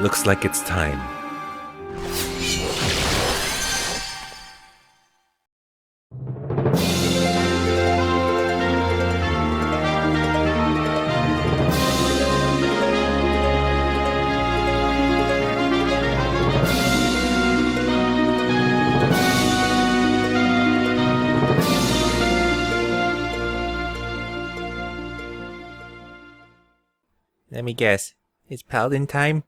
Looks like it's time. Let me guess. It's Paladin time?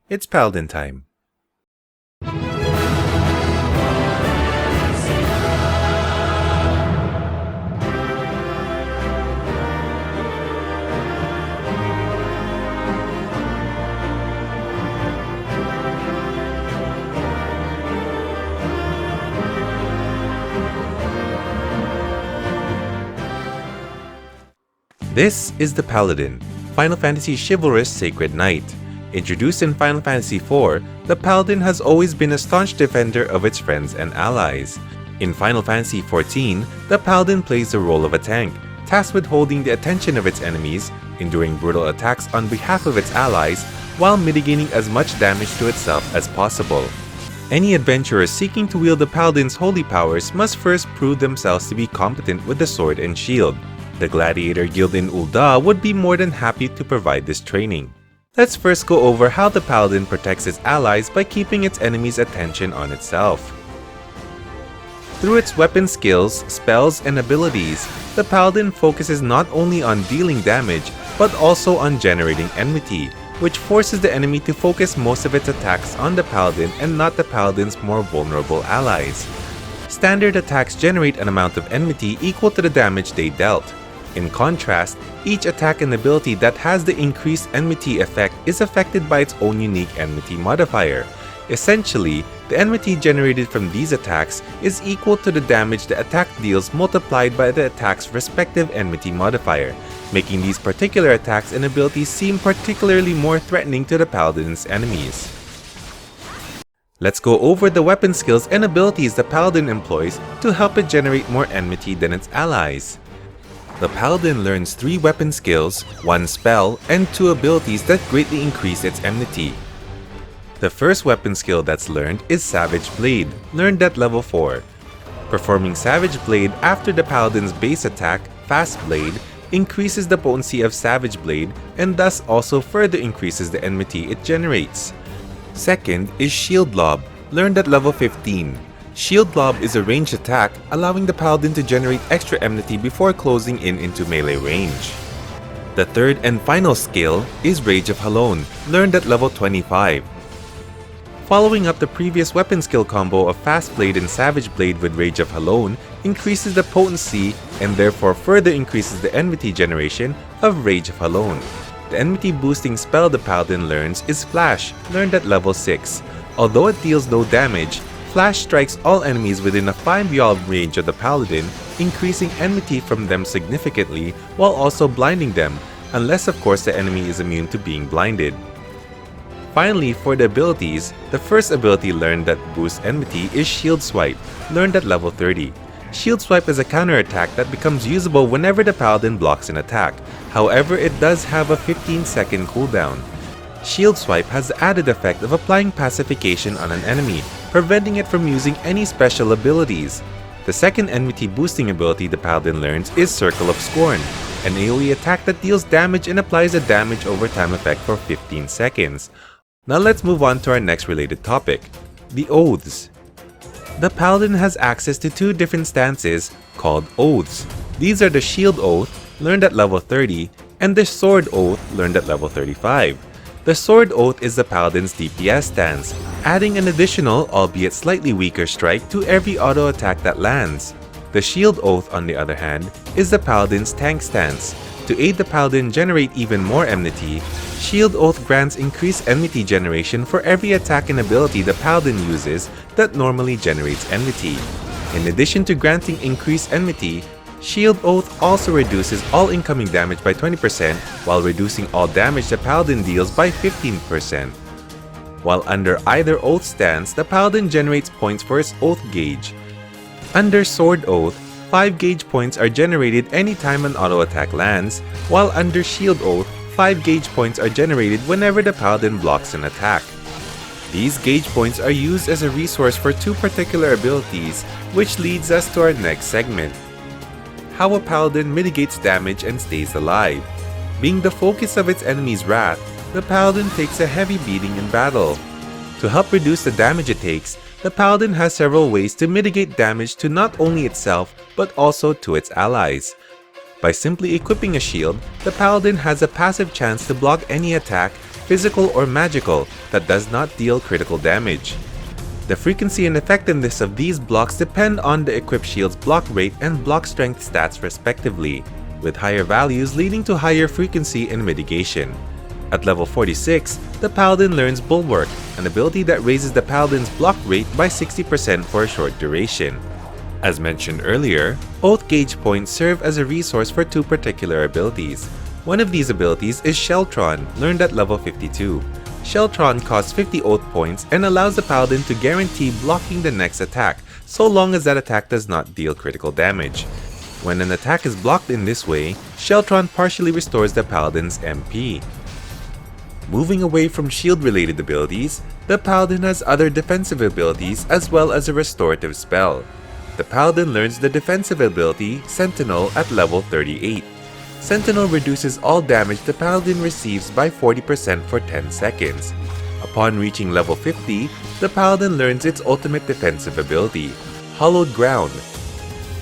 It's Paladin time. This is the Paladin, Final Fantasy's chivalrous sacred knight. Introduced in Final Fantasy IV, the Paladin has always been a staunch defender of its friends and allies. In Final Fantasy XIV, the Paladin plays the role of a tank, tasked with holding the attention of its enemies, enduring brutal attacks on behalf of its allies, while mitigating as much damage to itself as possible. Any adventurer seeking to wield the Paladin's holy powers must first prove themselves to be competent with the sword and shield. The Gladiator Guild in Ul'dah would be more than happy to provide this training. Let's first go over how the Paladin protects its allies by keeping its enemies' attention on itself. Through its weapon skills, spells, and abilities, the Paladin focuses not only on dealing damage, but also on generating enmity, which forces the enemy to focus most of its attacks on the Paladin and not the Paladin's more vulnerable allies. Standard attacks generate an amount of enmity equal to the damage they dealt. In contrast, each attack and ability that has the increased enmity effect is affected by its own unique enmity modifier. Essentially, the enmity generated from these attacks is equal to the damage the attack deals multiplied by the attack's respective enmity modifier, making these particular attacks and abilities seem particularly more threatening to the Paladin's enemies. Let's go over the weapon skills and abilities the Paladin employs to help it generate more enmity than its allies. The Paladin learns 3 weapon skills, 1 spell, and 2 abilities that greatly increase its enmity. The first weapon skill that's learned is Savage Blade, learned at level 4. Performing Savage Blade after the Paladin's base attack, Fast Blade, increases the potency of Savage Blade and thus also further increases the enmity it generates. Second is Shield Lob, learned at level 15. Shield Lob is a ranged attack, allowing the Paladin to generate extra enmity before closing in into melee range. The third and final skill is Rage of Halone, learned at level 25. Following up the previous weapon skill combo of Fast Blade and Savage Blade with Rage of Halone increases the potency and therefore further increases the enmity generation of Rage of Halone. The enmity boosting spell the Paladin learns is Flash, learned at level 6. Although it deals no damage, Flash strikes all enemies within a 5 range of the Paladin, increasing enmity from them significantly while also blinding them, unless of course the enemy is immune to being blinded. Finally, for the abilities, the first ability learned that boosts enmity is Shield Swipe, learned at level 30. Shield Swipe is a counterattack that becomes usable whenever the Paladin blocks an attack, however it does have a 15-second cooldown. Shield Swipe has the added effect of applying pacification on an enemy, preventing it from using any special abilities. The second enmity boosting ability the Paladin learns is Circle of Scorn, an AoE attack that deals damage and applies a damage over time effect for 15 seconds. Now let's move on to our next related topic, the Oaths. The Paladin has access to 2 different stances called Oaths. These are the Shield Oath, learned at level 30, and the Sword Oath, learned at level 35. The Sword Oath is the Paladin's DPS stance, adding an additional, albeit slightly weaker strike to every auto attack that lands. The Shield Oath, on the other hand, is the Paladin's tank stance. To aid the Paladin generate even more enmity, Shield Oath grants increased enmity generation for every attack and ability the Paladin uses that normally generates enmity. In addition to granting increased enmity, Shield Oath also reduces all incoming damage by 20% while reducing all damage the Paladin deals by 15%. While under either Oath stance, the Paladin generates points for its Oath gauge. Under Sword Oath, 5 gauge points are generated anytime an auto attack lands, while under Shield Oath, 5 gauge points are generated whenever the Paladin blocks an attack. These gauge points are used as a resource for 2 particular abilities, which leads us to our next segment. How a Paladin mitigates damage and stays alive. Being the focus of its enemy's wrath, the Paladin takes a heavy beating in battle. To help reduce the damage it takes, the Paladin has several ways to mitigate damage to not only itself but also to its allies. By simply equipping a shield, the Paladin has a passive chance to block any attack, physical or magical, that does not deal critical damage. The frequency and effectiveness of these blocks depend on the equipped shield's block rate and block strength stats respectively, with higher values leading to higher frequency and mitigation. At level 46, the Paladin learns Bulwark, an ability that raises the Paladin's block rate by 60% for a short duration. As mentioned earlier, Oath Gauge points serve as a resource for 2 particular abilities. One of these abilities is Sheltron, learned at level 52. Sheltron costs 50 Oath points and allows the Paladin to guarantee blocking the next attack, so long as that attack does not deal critical damage. When an attack is blocked in this way, Sheltron partially restores the Paladin's MP. Moving away from shield-related abilities, the Paladin has other defensive abilities as well as a restorative spell. The Paladin learns the defensive ability Sentinel at level 38. Sentinel reduces all damage the Paladin receives by 40% for 10 seconds. Upon reaching level 50, the Paladin learns its ultimate defensive ability, Hallowed Ground.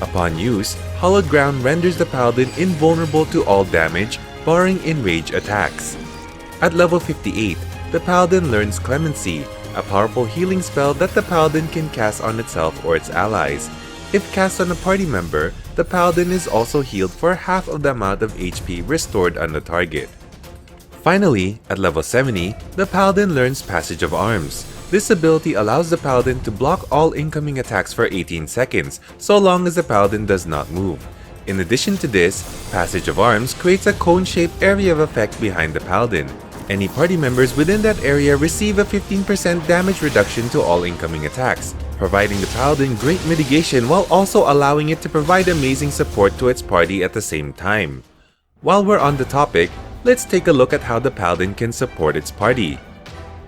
Upon use, Hallowed Ground renders the Paladin invulnerable to all damage, barring enrage attacks. At level 58, the Paladin learns Clemency, a powerful healing spell that the Paladin can cast on itself or its allies. If cast on a party member, the Paladin is also healed for half of the amount of HP restored on the target. Finally, at level 70, the Paladin learns Passage of Arms. This ability allows the Paladin to block all incoming attacks for 18 seconds, so long as the Paladin does not move. In addition to this, Passage of Arms creates a cone-shaped area of effect behind the Paladin. Any party members within that area receive a 15% damage reduction to all incoming attacks, providing the Paladin great mitigation while also allowing it to provide amazing support to its party at the same time. While we're on the topic, let's take a look at how the Paladin can support its party.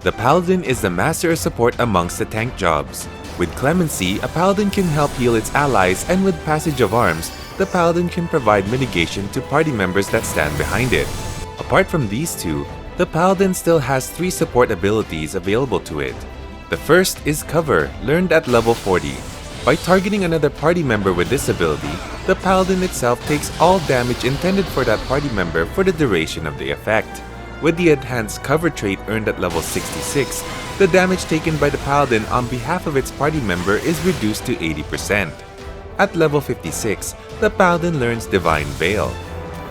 The Paladin is the master of support amongst the tank jobs. With Clemency, a Paladin can help heal its allies, and with Passage of Arms, the Paladin can provide mitigation to party members that stand behind it. Apart from these two, the Paladin still has 3 support abilities available to it. The first is Cover, learned at level 40. By targeting another party member with this ability, the Paladin itself takes all damage intended for that party member for the duration of the effect. With the enhanced Cover trait earned at level 66, the damage taken by the Paladin on behalf of its party member is reduced to 80%. At level 56, the Paladin learns Divine Veil.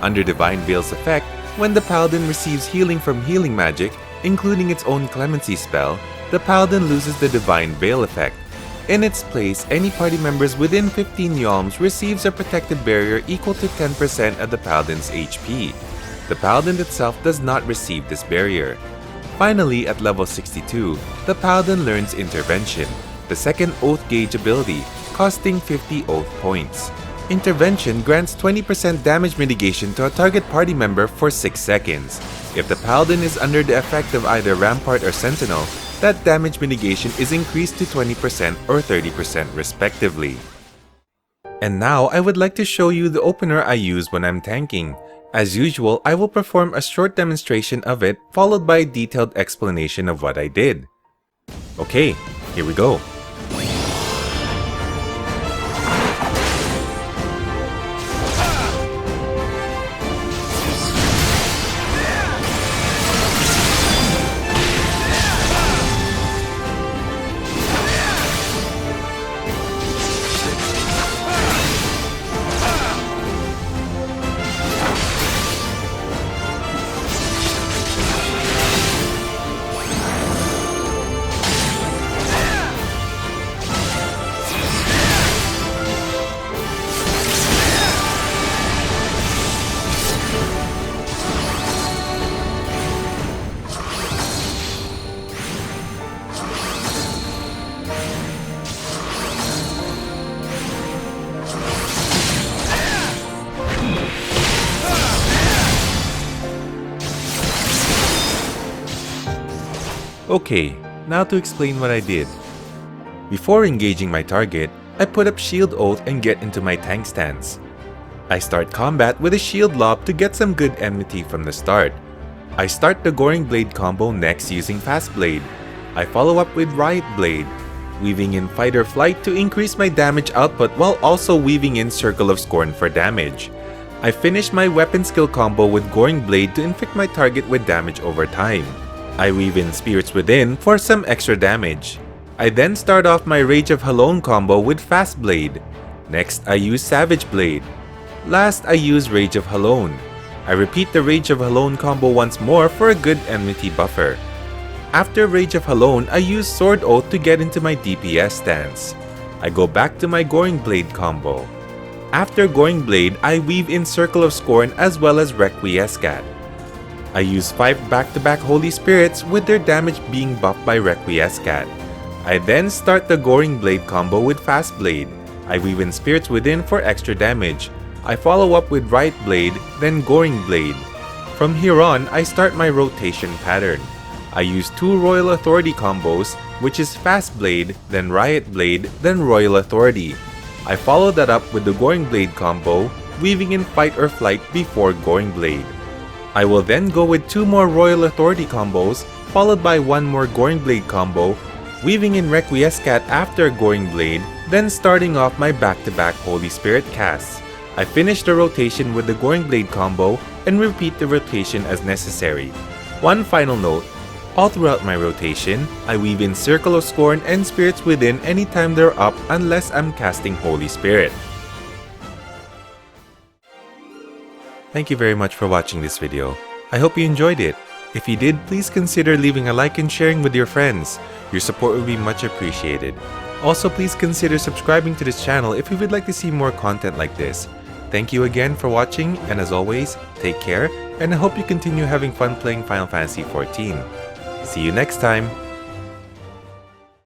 Under Divine Veil's effect, when the Paladin receives healing from healing magic, including its own Clemency spell, the Paladin loses the Divine Veil effect. In its place, any party members within 15 yalms receives a protective barrier equal to 10% of the Paladin's HP. The Paladin itself does not receive this barrier. Finally, at level 62, the Paladin learns Intervention, the second Oath Gauge ability, costing 50 Oath points. Intervention grants 20% damage mitigation to a target party member for 6 seconds. If the Paladin is under the effect of either Rampart or Sentinel, that damage mitigation is increased to 20% or 30% respectively. And now I would like to show you the opener I use when I'm tanking. As usual, I will perform a short demonstration of it followed by a detailed explanation of what I did. Okay, here we go. Okay, now to explain what I did. Before engaging my target, I put up Shield Oath and get into my tank stance. I start combat with a Shield Lob to get some good enmity from the start. I start the Goring Blade combo next using Fast Blade. I follow up with Riot Blade, weaving in Fight or Flight to increase my damage output while also weaving in Circle of Scorn for damage. I finish my weapon skill combo with Goring Blade to inflict my target with damage over time. I weave in Spirits Within for some extra damage. I then start off my Rage of Halone combo with Fast Blade. Next, I use Savage Blade. Last, I use Rage of Halone. I repeat the Rage of Halone combo once more for a good enmity buffer. After Rage of Halone, I use Sword Oath to get into my DPS stance. I go back to my Goring Blade combo. After Goring Blade, I weave in Circle of Scorn as well as Requiescat. I use 5 back-to-back Holy Spirits with their damage being buffed by Requiescat. I then start the Goring Blade combo with Fast Blade. I weave in Spirits Within for extra damage. I follow up with Riot Blade, then Goring Blade. From here on, I start my rotation pattern. I use 2 Royal Authority combos, which is Fast Blade, then Riot Blade, then Royal Authority. I follow that up with the Goring Blade combo, weaving in Fight or Flight before Goring Blade. I will then go with 2 more Royal Authority combos, followed by 1 more Goring Blade combo, weaving in Requiescat after Goring Blade, then starting off my back-to-back Holy Spirit casts. I finish the rotation with the Goring Blade combo and repeat the rotation as necessary. One final note, all throughout my rotation, I weave in Circle of Scorn and Spirits Within anytime they're up unless I'm casting Holy Spirit. Thank you very much for watching this video. I hope you enjoyed it. If you did, please consider leaving a like and sharing with your friends. Your support would be much appreciated. Also, please consider subscribing to this channel if you would like to see more content like this. Thank you again for watching, and as always, take care, and I hope you continue having fun playing Final Fantasy XIV. See you next time!